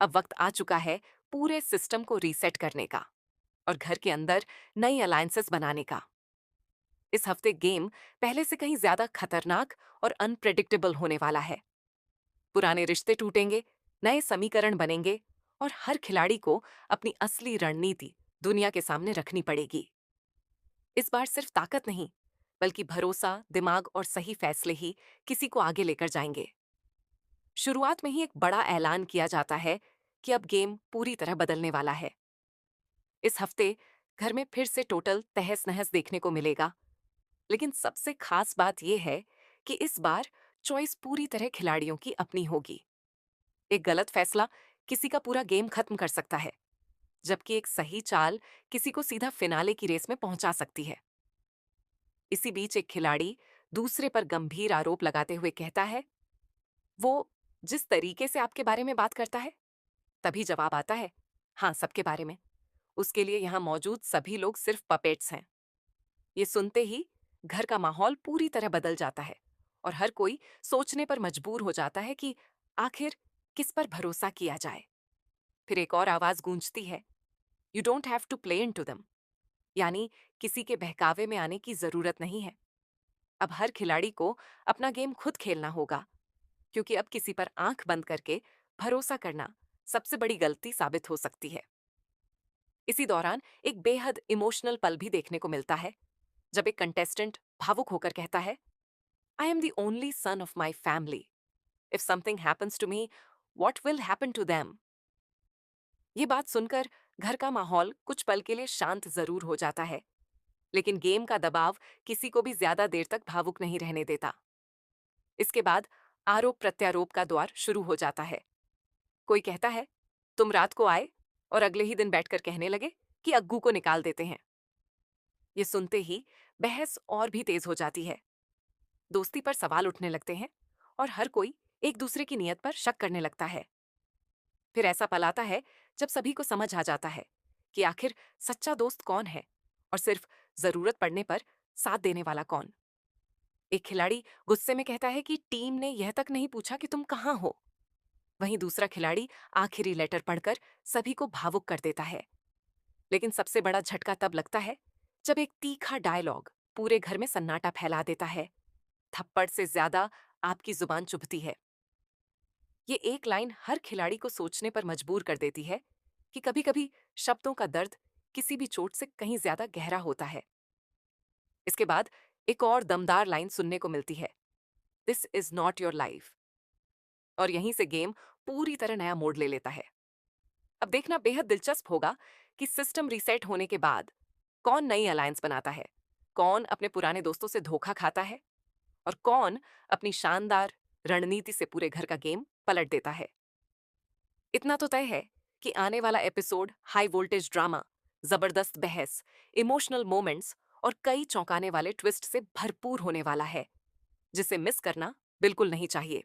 अब वक्त आ चुका है पूरे सिस्टम को रीसेट करने का और घर के अंदर नई अलायंसेस बनाने का। इस हफ्ते गेम पहले से कहीं ज्यादा खतरनाक और अनप्रेडिक्टेबल होने वाला है। पुराने रिश्ते टूटेंगे, नए समीकरण बनेंगे और हर खिलाड़ी को अपनी असली रणनीति दुनिया के सामने रखनी पड़ेगी। इस बार सिर्फ ताकत नहीं, बल्कि भरोसा, दिमाग और सही फैसले ही किसी को आगे लेकर जाएंगे। शुरुआत में ही एक बड़ा ऐलान किया जाता है कि अब गेम पूरी तरह बदलने वाला है। इस हफ्ते घर में फिर से टोटल तहस नहस देखने को मिलेगा। लेकिन सबसे खास बात यह है कि इस बार चॉइस पूरी तरह खिलाड़ियों की अपनी होगी। एक गलत फैसला किसी का पूरा गेम खत्म कर सकता है, जबकि एक सही चाल किसी को सीधा फिनाले की रेस में पहुंचा सकती है। इसी बीच एक खिलाड़ी दूसरे पर गंभीर आरोप लगाते हुए कहता है, वो जिस तरीके से आपके बारे में बात करता है। तभी जवाब आता है, हाँ, सबके बारे में। उसके लिए यहाँ मौजूद सभी लोग सिर्फ पपेट्स हैं। ये सुनते ही घर का माहौल पूरी तरह बदल जाता है और हर कोई सोचने पर मजबूर हो जाता है कि आखिर किस पर भरोसा किया जाए। फिर एक और आवाज गूंजती है, you don't have to play into them, यानी किसी के बहकावे में आने की जरूरत नहीं है। अब हर खिलाड़ी को अपना गेम खुद खेलना होगा, क्योंकि अब किसी पर आंख बंद करके भरोसा करना सबसे बड़ी गलती साबित हो सकती है। इसी दौरान एक बेहद इमोशनल पल भी देखने को मिलता है, जब एक कंटेस्टेंट भावुक होकर कहता है, I am the only son of my family. If something happens to me, what will happen to them. ये बात सुनकर घर का माहौल कुछ पल के लिए शांत जरूर हो जाता है, लेकिन गेम का दबाव किसी को भी ज्यादा देर तक भावुक नहीं रहने देता। इसके बाद आरोप प्रत्यारोप का दौर शुरू हो जाता है। कोई कहता है, तुम रात को आए और अगले ही दिन बैठकर कहने लगे कि अग्गू को निकाल देते हैं। ये सुनते ही बहस और भी तेज हो जाती है। दोस्ती पर सवाल उठने लगते हैं और हर कोई एक दूसरे की नीयत पर शक करने लगता है। फिर ऐसा पल आता है जब सभी को समझ आ जाता है कि आखिर सच्चा दोस्त कौन है और सिर्फ जरूरत पड़ने पर साथ देने वाला कौन। एक खिलाड़ी गुस्से में कहता है कि टीम ने यह तक नहीं पूछा कि तुम कहाँ हो। वहीं दूसरा खिलाड़ी आखिरी लेटर पढ़कर सभी को भावुक कर देता है। लेकिन सबसे बड़ा झटका तब लगता है जब एक तीखा डायलॉग पूरे घर में सन्नाटा फैला देता है। थप्पड़ से ज्यादा आपकी जुबान चुभती है। ये एक लाइन हर खिलाड़ी को सोचने पर मजबूर कर देती है कि कभी-कभी शब्दों का दर्द किसी भी चोट से कहीं ज्यादा गहरा होता है। इसके बाद एक और दमदार लाइन सुनने को मिलती है, this is not your life. और यहीं से गेम पूरी तरह नया मोड़ ले लेता है। अब देखना बेहद दिलचस्प होगा कि सिस्टम रीसेट होने के बाद कौन नई अलायंस बनाता है, कौन अपने पुराने दोस्तों से धोखा खाता है और कौन अपनी शानदार रणनीति से पूरे घर का गेम पलट देता है। इतना तो तय है कि आने वाला एपिसोड हाई वोल्टेज ड्रामा, जबरदस्त बहस, इमोशनल मोमेंट्स और कई चौंकाने वाले ट्विस्ट से भरपूर होने वाला है, जिसे मिस करना बिल्कुल नहीं चाहिए।